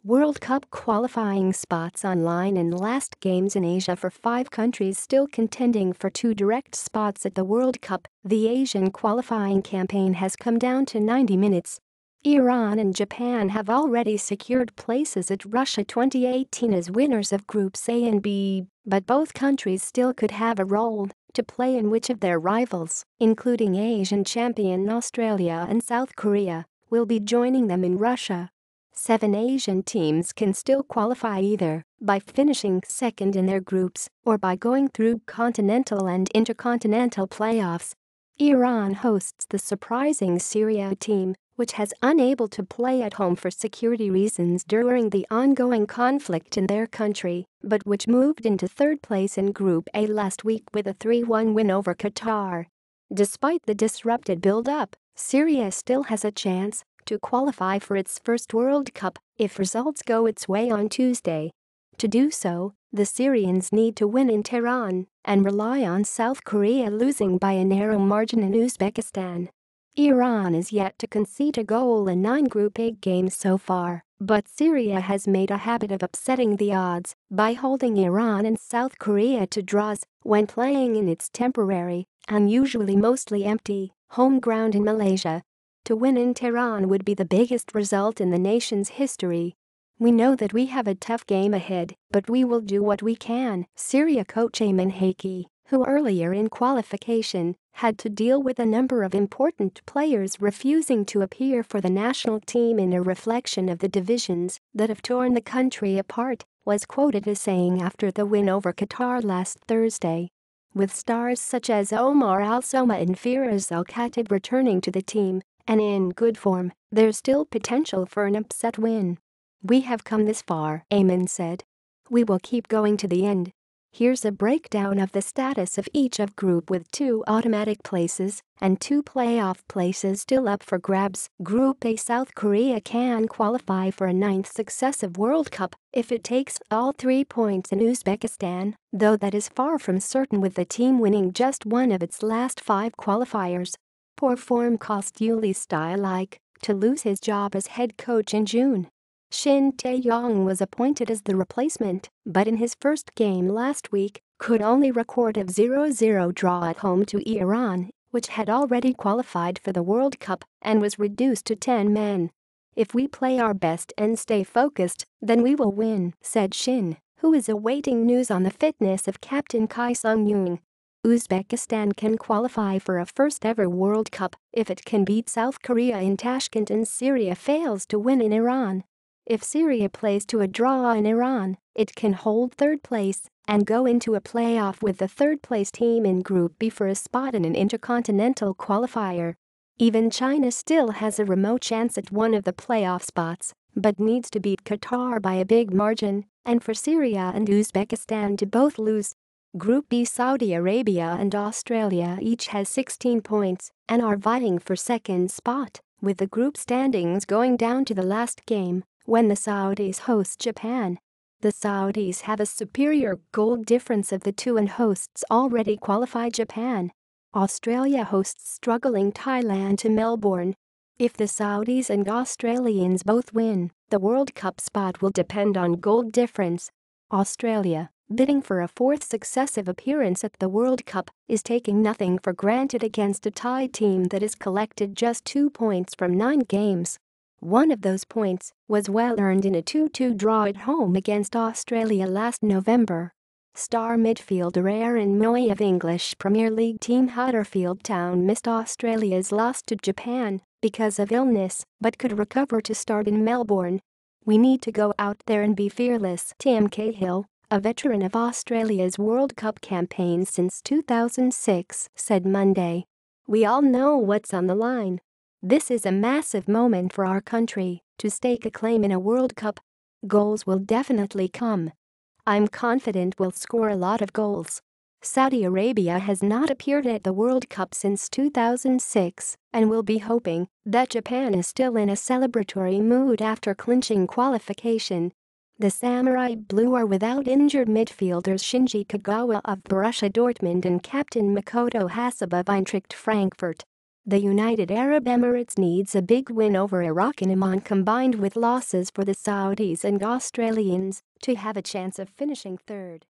World Cup qualifying spots online and last games in Asia for 5 countries still contending for 2 direct spots at the World Cup. The Asian qualifying campaign has come down to 90 minutes. Iran and Japan have already secured places at Russia 2018 as winners of Groups A and B, but both countries still could have a role to play in which of their rivals, including Asian champion Australia and South Korea, will be joining them in Russia. 7 Asian teams can still qualify either by finishing second in their groups or by going through continental and intercontinental playoffs. Iran hosts the surprising Syria team, which has unable to play at home for security reasons during the ongoing conflict in their country, but which moved into third place in Group A last week with a 3-1 win over Qatar. Despite the disrupted build-up, Syria still has a chance to qualify for its first World Cup if results go its way on Tuesday. To do so, the Syrians need to win in Tehran and rely on South Korea losing by a narrow margin in Uzbekistan. Iran is yet to concede a goal in 9 Group A games so far, but Syria has made a habit of upsetting the odds by holding Iran and South Korea to draws when playing in its temporary, and usually mostly empty, home ground in Malaysia. To win in Tehran would be the biggest result in the nation's history. We know that we have a tough game ahead, but we will do what we can, Syria coach Ayman Hakki, who earlier in qualification had to deal with a number of important players refusing to appear for the national team in a reflection of the divisions that have torn the country apart, was quoted as saying after the win over Qatar last Thursday. With stars such as Omar Al-Soma and Firaz Al-Khatib returning to the team, and in good form, there's still potential for an upset win. We have come this far, Ayman said. We will keep going to the end. Here's a breakdown of the status of each of group with 2 automatic places and 2 playoff places still up for grabs. Group A: South Korea can qualify for a 9th successive World Cup if it takes all 3 points in Uzbekistan, though that is far from certain with the team winning just one of its last 5 qualifiers. Poor form cost Yuli Stylike to lose his job as head coach in June. Shin Tae-yong was appointed as the replacement, but in his first game last week, could only record a 0-0 draw at home to Iran, which had already qualified for the World Cup and was reduced to 10 men. If we play our best and stay focused, then we will win, said Shin, who is awaiting news on the fitness of captain Kai Sung-yoon. Uzbekistan can qualify for a first-ever World Cup if it can beat South Korea in Tashkent and Syria fails to win in Iran. If Syria plays to a draw in Iran, it can hold third place and go into a playoff with the third-place team in Group B for a spot in an intercontinental qualifier. Even China still has a remote chance at one of the playoff spots, but needs to beat Qatar by a big margin, and for Syria and Uzbekistan to both lose. Group B: Saudi Arabia and Australia each has 16 points and are vying for second spot, with the group standings going down to the last game when the Saudis host Japan. The Saudis have a superior goal difference of the 2 and hosts already qualified Japan. Australia hosts struggling Thailand to Melbourne. If the Saudis and Australians both win, the World Cup spot will depend on goal difference. Australia, bidding for a 4th successive appearance at the World Cup, is taking nothing for granted against a Thai team that has collected just 2 points from 9 games. One of those points was well earned in a 2-2 draw at home against Australia last November. Star midfielder Aaron Moy of English Premier League team Huddersfield Town missed Australia's loss to Japan because of illness but could recover to start in Melbourne. We need to go out there and be fearless, Tim Cahill, a veteran of Australia's World Cup campaign since 2006, said Monday. We all know what's on the line. This is a massive moment for our country to stake a claim in a World Cup. Goals will definitely come. I'm confident we'll score a lot of goals. Saudi Arabia has not appeared at the World Cup since 2006 and will be hoping that Japan is still in a celebratory mood after clinching qualification. The Samurai Blue are without injured midfielders Shinji Kagawa of Borussia Dortmund and captain Makoto Hasebe of Eintracht Frankfurt. The United Arab Emirates needs a big win over Iraq and Oman combined with losses for the Saudis and Australians to have a chance of finishing third.